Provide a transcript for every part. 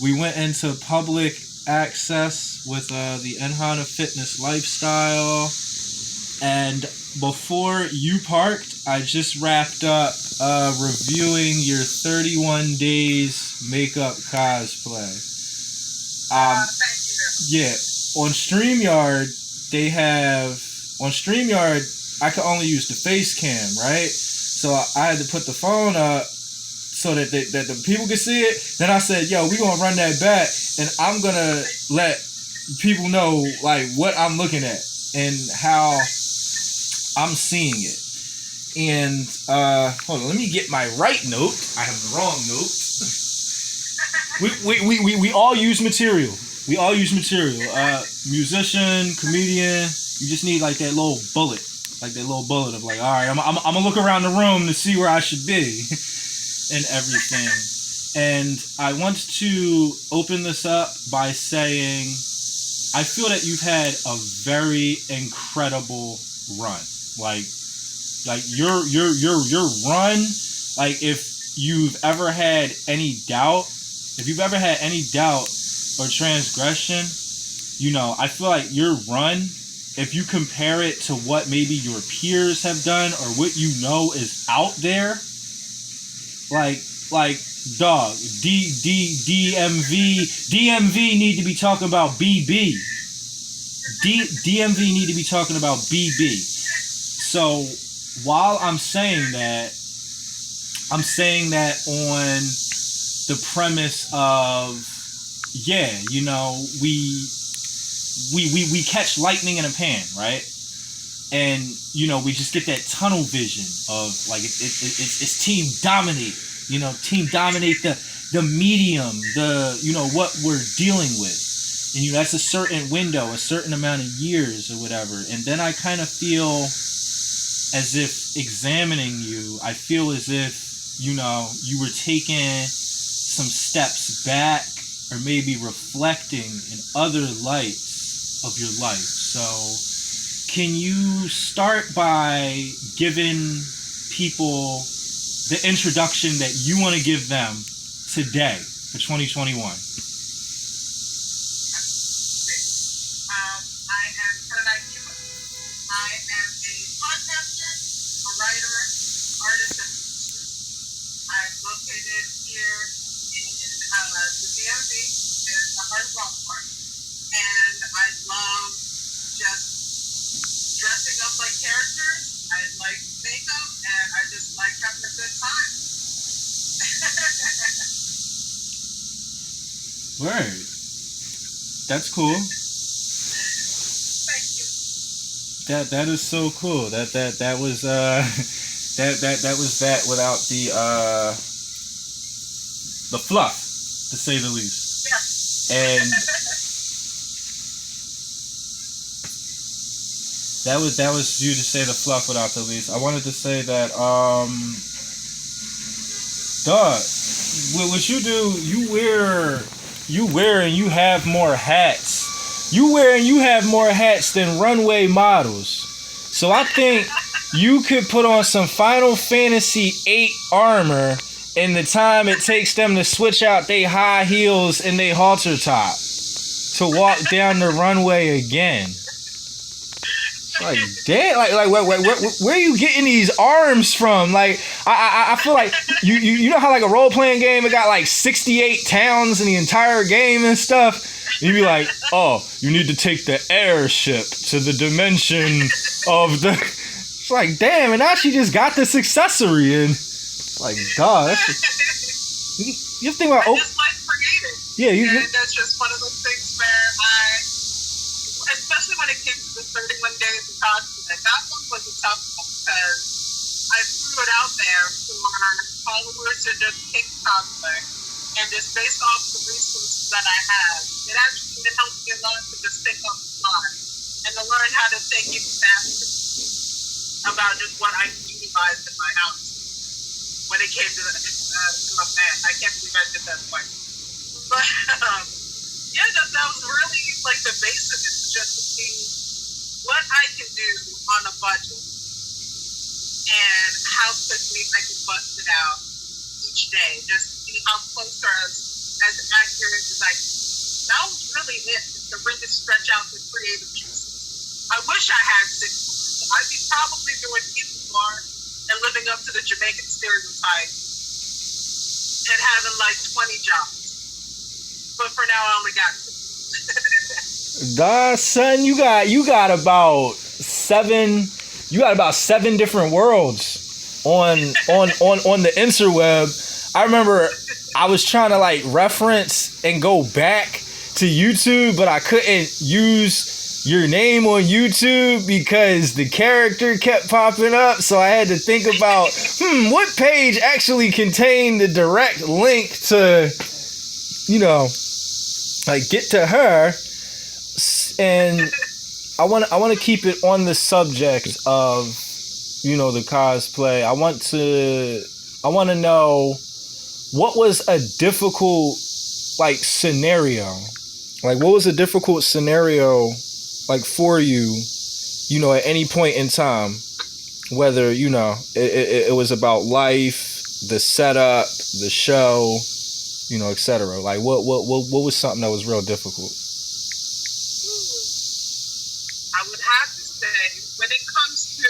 We went into public access with the Enhana Fitness Lifestyle. And before you parked, I just wrapped up reviewing your 31 days makeup cosplay. Thank you. Yeah, on StreamYard, I could only use the face cam, right? So I had to put the phone up so that the people could see it. Then I said, yo, we gonna run that back, and I'm gonna let people know like what I'm looking at and how I'm seeing it. And hold on, let me get my right note. I have the wrong note. We all use material. We all use material. Musician, comedian. You just need like that little bullet. Like that little bullet of like, all right, I'm gonna look around the room to see where I should be and everything. And I want to open this up by saying I feel that you've had a very incredible run. Like your run, like if you've ever had any doubt or transgression, you know, I feel like your run, if you compare it to what maybe your peers have done or what you know is out there, like dog, DMV need to be talking about BB. DMV need to be talking about BB. So while I'm saying that on the premise of, yeah, you know, we catch lightning in a pan, right? And you know, we just get that tunnel vision of like it's team dominate, you know, team dominate the medium, the, you know, what we're dealing with, and you know, that's a certain window, a certain amount of years or whatever. And then I kind of feel as if examining you, I feel as if, you know, you were taking some steps back or maybe reflecting in other lights of your life. So can you start by giving people the introduction that you want to give them today for 2021? I am KURENA Ikiba. I am a podcaster, a writer, artist, and producer. I'm located here in the DMV, in the heart of Baltimore, and I love just dressing up like characters. I like makeup, and I just like having a good time. Word. That's cool. Thank you. That is so cool. That was that was that without the fluff, to say the least. Yeah. And that was you to say the fluff without the least. I wanted to say that dog, what you do, you wear and you have more hats. You wear and you have more hats than runway models. So I think you could put on some Final Fantasy VIII armor in the time it takes them to switch out their high heels and their halter top to walk down the runway again. Like, damn, like where are you getting these arms from? Like, I feel like you know how like a role playing game, it got like 68 towns in the entire game and stuff. And you be like, oh, you need to take the airship to the dimension of the. It's like, damn, and now she just got this accessory and like, God, you think about. I just like creating. Yeah, and that's just one of those things where especially when it came to the 31 days of cosplay, that one was a tough one because I threw it out there for followers to just pick cosplay, and just based off the resources that I have, it actually helped me a lot to just think on the fly and to learn how to think even faster about just what I utilized in my house when it came to my fan. I can't believe I did that twice. But yeah, that was really like the basic, is just to see what I can do on a budget and how quickly I can bust it out each day, just to see how close or as accurate experience is like, that was really it, to really stretch out the creative juices. I wish I had 6 months. I'd be probably doing even more and living up to the Jamaican stereotype and having like 20 jobs. But for now, I only got 2. Duh, son, you got about 7 different worlds on the interweb. I remember I was trying to like reference and go back to YouTube, but I couldn't use your name on YouTube because the character kept popping up. So I had to think about, what page actually contained the direct link to, like get to her. And I want to keep it on the subject of, the cosplay. I want to know, what was a difficult like scenario? Like, what was a difficult scenario like for you, at any point in time, whether, it was about life, the setup, the show, etc. Like what was something that was real difficult? I would have to say, when it comes to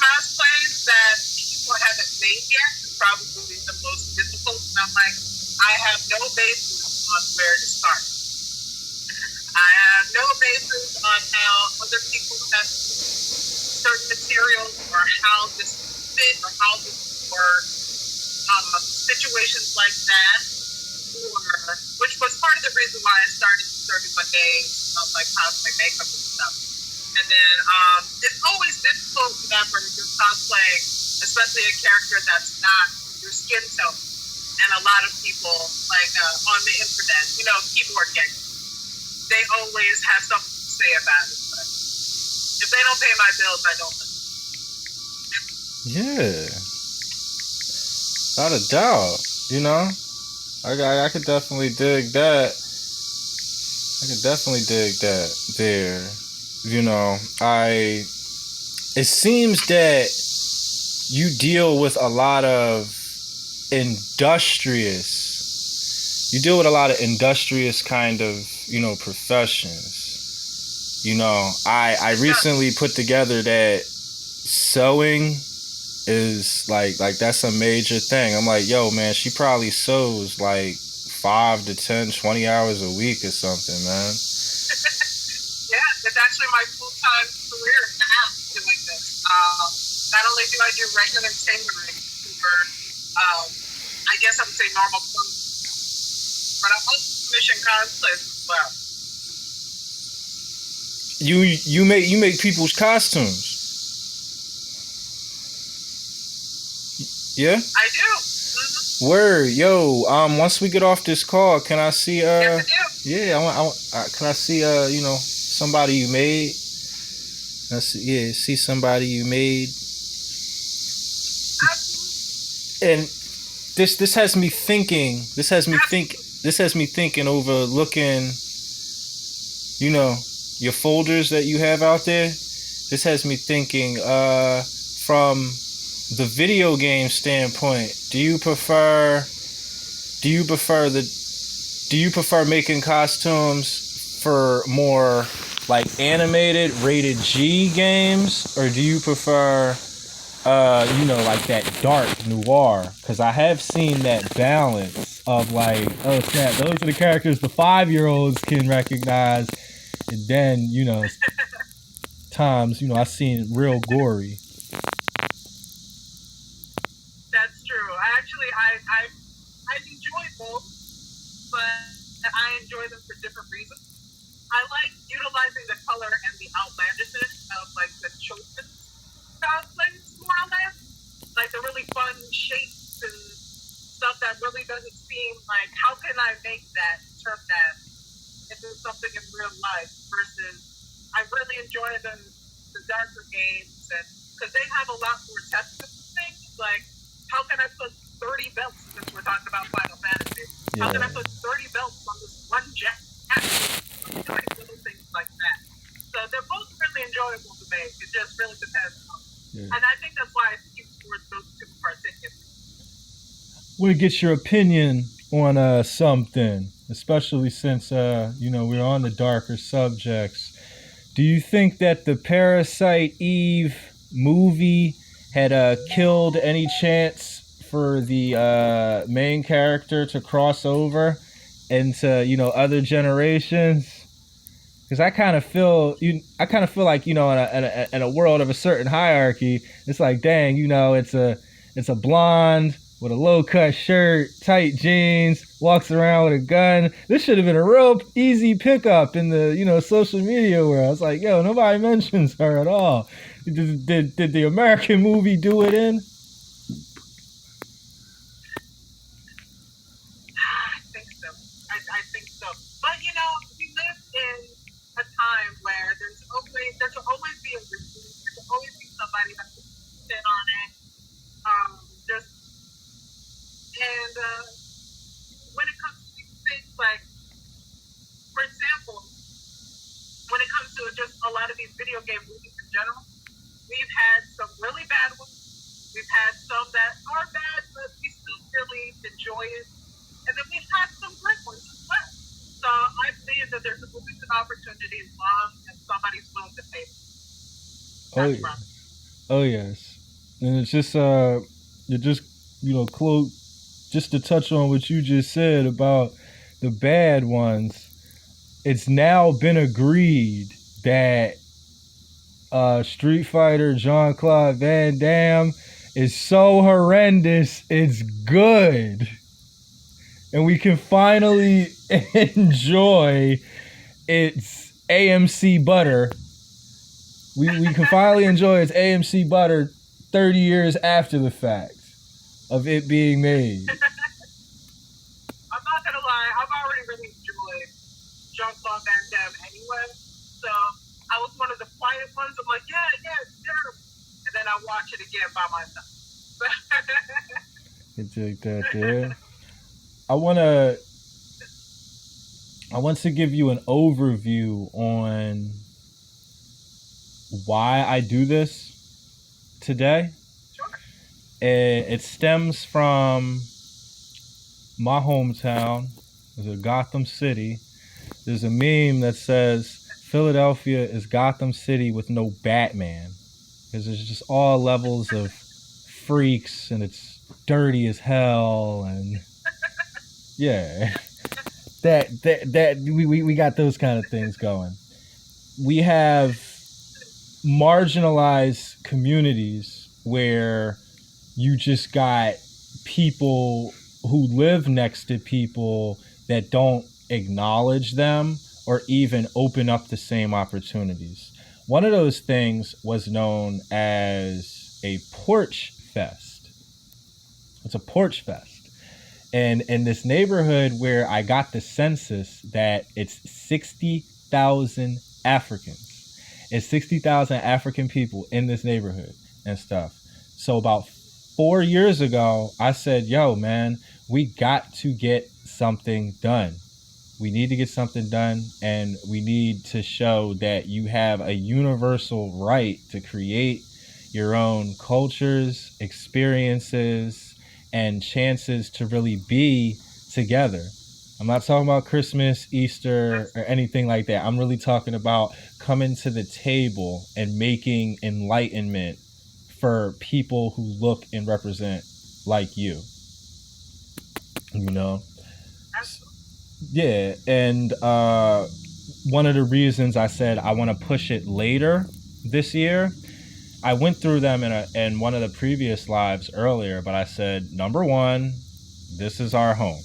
cosplays that people haven't made yet, it's probably the most difficult. And I'm like, I have no basis on where to start. I have no basis on how other people have certain materials or how this fit or how this works. Situations like that, which was part of the reason why I started 31 days of like cosplay makeup and stuff. And then it's always difficult whenever you're cosplaying, especially a character that's not your skin tone. And a lot of people, like on the internet, keyboard gamers, they always have something to say about it. But if they don't pay my bills, I don't listen. Yeah. Without a doubt, I could definitely dig that. There. It seems that you deal with a lot of industrious kind of, professions. I recently put together that sewing is like that's a major thing. I'm like, yo, man, she probably sews like 5 to 10, 20 hours a week or something, man. Yeah, it's actually my full-time career now doing this. Not only do I do regular tailoring for, I guess I would say normal clothes, but I also commission cosplays as well. You make people's costumes. Yeah? I do. Mm-hmm. Word, yo. Once we get off this call, can I see? Yes, I do. Yeah, can I see? Somebody you made. See somebody you made. Absolutely. And this has me thinking. This has me thinking over looking. Your folders that you have out there. This has me thinking. From the video game standpoint, do you prefer making costumes for more like animated rated G games, or do you prefer like that dark noir? Because I have seen that balance of like, oh snap, those are the characters the 5-year-olds can recognize, and then times I've seen real gory. I enjoy both, but I enjoy them for different reasons. I like utilizing the color and the outlandishness of like the chosen cosplays, more or less, like the really fun shapes and stuff that really doesn't seem like, how can I make that, turn that into something in real life, versus I really enjoy the darker games, and because they have a lot more testing things, like how can I put 30 belts, since we're talking about Final Fantasy, how can I put 30 belts on this one jacket? Like little things like that. So they're both really enjoyable to make. It just really depends on. And I think that's why I skew towards those two particularly. I want to get your opinion on something, especially since we're on the darker subjects. Do you think that the Parasite Eve movie had killed any chance for the main character to cross over into other generations? Because I kind of feel like in a world of a certain hierarchy, it's like, dang, it's a blonde with a low cut shirt, tight jeans, walks around with a gun. This should have been a real easy pickup in the social media world. It's like, yo, nobody mentions her at all. Did the American movie do it in? I think so. I think so. But we live in a time where there will always be a review. There will always be somebody that can sit on it. Just and when it comes to these things, like for example, when it comes to just a lot of these video game movies in general, we've had some really bad ones. We've had some that are bad, but we still really enjoy it. And then we've had some great ones as well. So I believe that there's always an opportunity as long as somebody's willing to pay. Oh yes, and it's just just to touch on what you just said about the bad ones. It's now been agreed that Street Fighter Jean-Claude Van Damme is so horrendous, it's good. And we can finally enjoy its AMC butter. We can finally enjoy its AMC butter 30 years after the fact of it being made. I'm not gonna lie, I've already really enjoyed Jean-Claude Van Damme anyway. So I was one of the quiet ones. I'm like, yeah, and then I watch it again by myself. You take that there. I want to give you an overview on why I do this today. Sure. It stems from my hometown. It's Gotham City. There's a meme that says Philadelphia is Gotham City with no Batman, because there's just all levels of freaks and it's dirty as hell, and yeah, we got those kind of things going. We have marginalized communities where you just got people who live next to people that don't acknowledge them or even open up the same opportunities. One of those things was known as a porch fest. It's a porch fest. And in this neighborhood where I got the census that it's 60,000 Africans. It's 60,000 African people in this neighborhood and stuff. So about 4 years ago, I said, yo, man, we got to get something done. We need to get something done, and we need to show that you have a universal right to create your own cultures, experiences, and chances to really be together. I'm not talking about Christmas, Easter, or anything like that. I'm really talking about coming to the table and making enlightenment for people who look and represent like you. Yeah, and one of the reasons I said I want to push it later this year, I went through them in one of the previous lives earlier, but I said, number one, this is our home.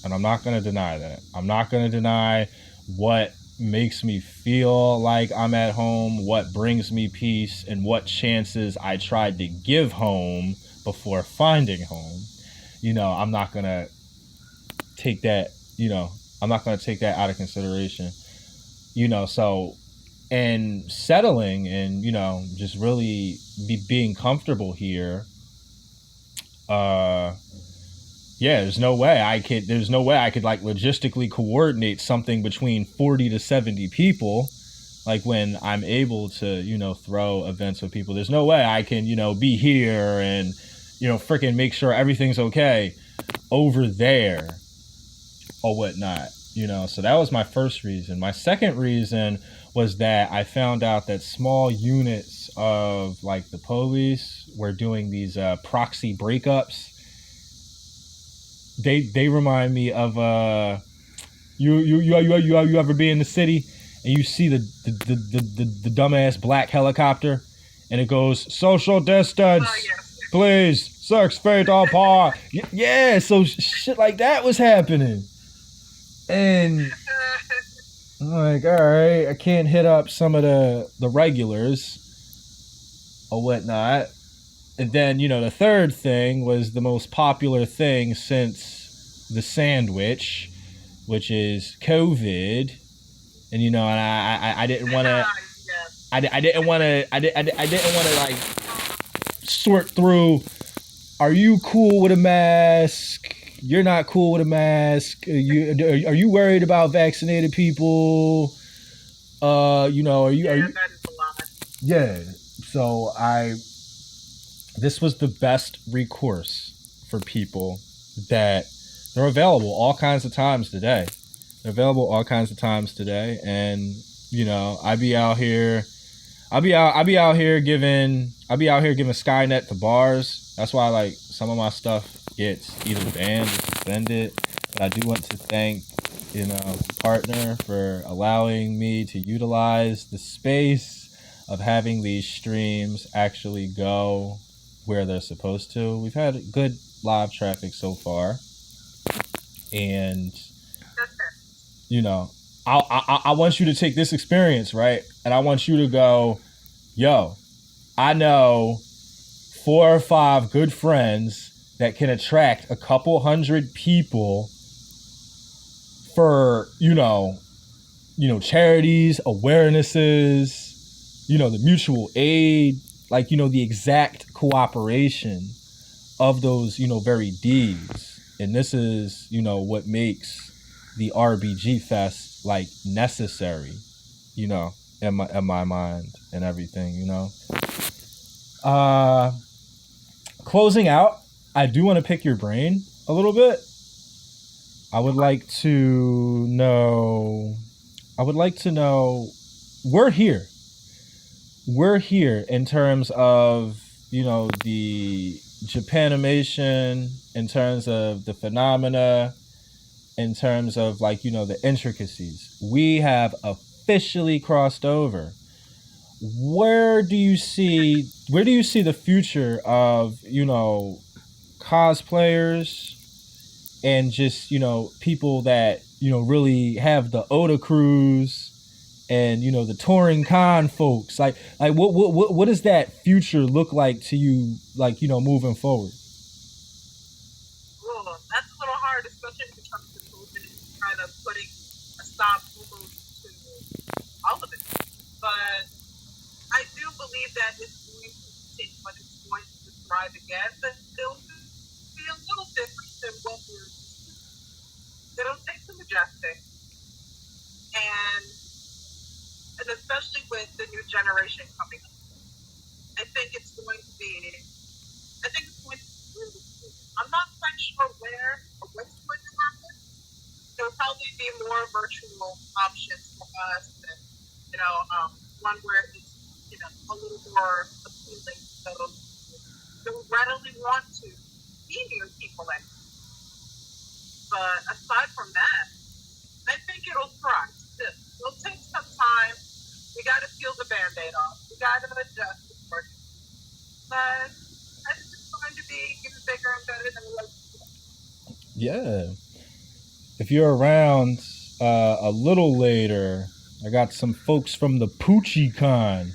And I'm not going to deny that. I'm not going to deny what makes me feel like I'm at home, what brings me peace, and what chances I tried to give home before finding home. I'm not going to take that, I'm not going to take that out of consideration. So, and settling and, just really being comfortable here, there's no way I could like logistically coordinate something between 40 to 70 people. Like when I'm able to, throw events with people, there's no way I can, be here and, freaking make sure everything's okay over there. or whatnot. So that was my first reason. My second reason was that I found out that small units of like the police were doing these proxy breakups. They remind me of you ever be in the city and you see the dumbass black helicopter and it goes social distance, please 6 feet apart. Yeah, so shit like that was happening, and I'm like, all right, I can't hit up some of the regulars or whatnot. And then, the third thing was the most popular thing since the sandwich, which is COVID. And, and I didn't want to, I didn't want to, I didn't want to like sort through, are you cool with a mask? You're not cool with a mask. Are you worried about vaccinated people? Are you? That is a lot. Yeah. So this was the best recourse for people that they're available all kinds of times today. They're available all kinds of times today, and I'd be out here giving Skynet to bars. That's why like some of my stuff gets either banned or suspended. But I do want to thank partner for allowing me to utilize the space of having these streams actually go where they're supposed to. We've had good live traffic so far, and I want you to take this experience, right? And I want you to go, yo, I know 4 or 5 good friends that can attract a couple hundred people for, charities, awarenesses, the mutual aid, like, the exact cooperation of those, very deeds. And this is, what makes the Rbgfest like necessary, in my mind and everything, Closing out, I do want to pick your brain a little bit. I would like to know, we're here. We're here in terms of, the Japanimation, in terms of the phenomena, in terms of like, the intricacies. We have officially crossed over. Where do you see the future of, cosplayers and just, people that, really have the Oda crews and, the touring con folks? Like what does that future look like to you, like, moving forward? Well, that's a little hard, especially when it comes to COVID and kind of putting a stop almost to all of it. But I do believe that it's going to continue, but it's going to thrive again, but it'll be a little different than what we're used to. It'll take some adjusting. And especially with the new generation coming up, I think it's going to be really cool. I'm not quite sure where or what's going to happen. There'll probably be more virtual options for us, and one where it's a little more appealing, so they'll readily want to be near people. But aside from that, I think it'll thrive. It'll take some time. We got to peel the Band-Aid off. We got to adjust the work. But I think it's going to be even bigger and better than it was before. Yeah. If you're around a little later, I got some folks from the Poochie Con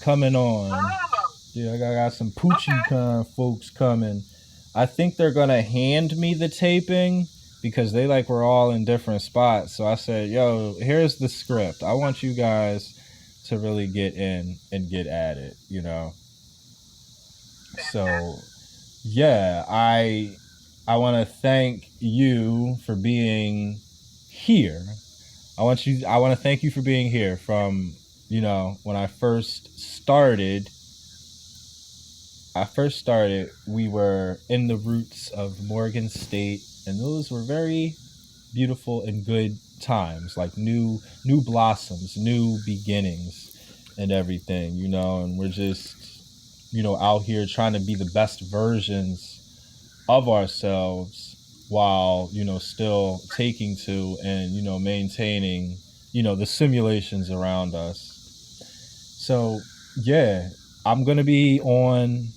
coming on. Oh. Yeah, I got some Poochie Con folks coming. I think they're going to hand me the taping because they were all in different spots. So I said, yo, here's the script. I want you guys to really get in and get at it, So, yeah, I want to thank you for being here. I want to thank you for being here from, when I first started, we were in the roots of Morgan State, and those were very beautiful and good times, like new blossoms, new beginnings, and everything, you know. And we're just, you know, out here trying to be the best versions of ourselves while, you know, still taking to and, you know, maintaining, you know, the simulations around us. So yeah, I'm gonna be on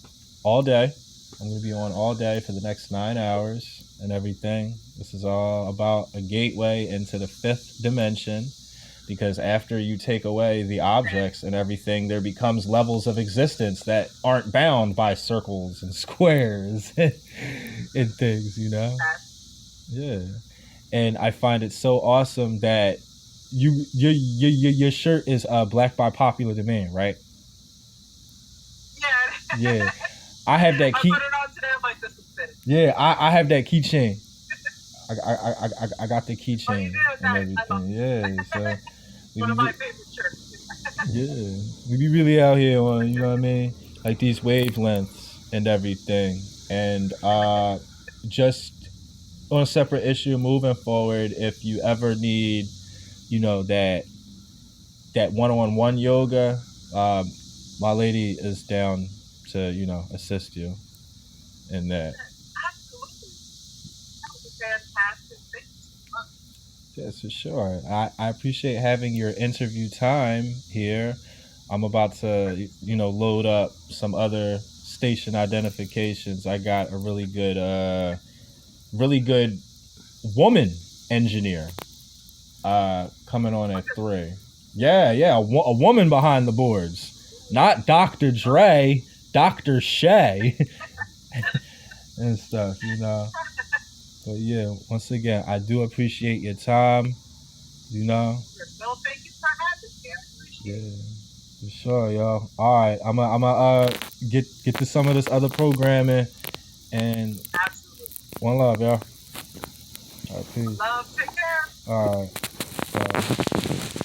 all day. I'm gonna be on all day for the next 9 hours and everything. This is all about a gateway into the fifth dimension, because after you take away the objects and everything, there becomes levels of existence that aren't bound by circles and squares and things, you know. Yeah. And I find it so awesome that your shirt is black by popular demand, right? Yeah. Yeah. I have that I key. put it on today. I'm like, this is fit. Yeah, I have that keychain. I got the Oh, you keychain do? and Nice. I love everything. it. Yeah, so we One of be my favorite shirts. yeah, we be really out here on, you know what I mean, like these wavelengths and everything. And just on a separate issue, moving forward, if you ever need, you know, that one-on-one yoga, my lady is down to, you know, assist you in that. Absolutely. That was a fantastic thing. Yes, for sure. I appreciate having your interview time here. I'm about to, you know, load up some other station identifications. I got a really good woman engineer coming on at 3. Yeah, a woman behind the boards, not Dr. Dre, Dr. Shay, and stuff, you know. But yeah, once again, I do appreciate your time, you know. No, thank you for having me. I appreciate it. Yeah, for sure, yo. All right, I'm get to some of this other programming, and Absolutely. one love, yo. All right, peace. Love, take care. All right.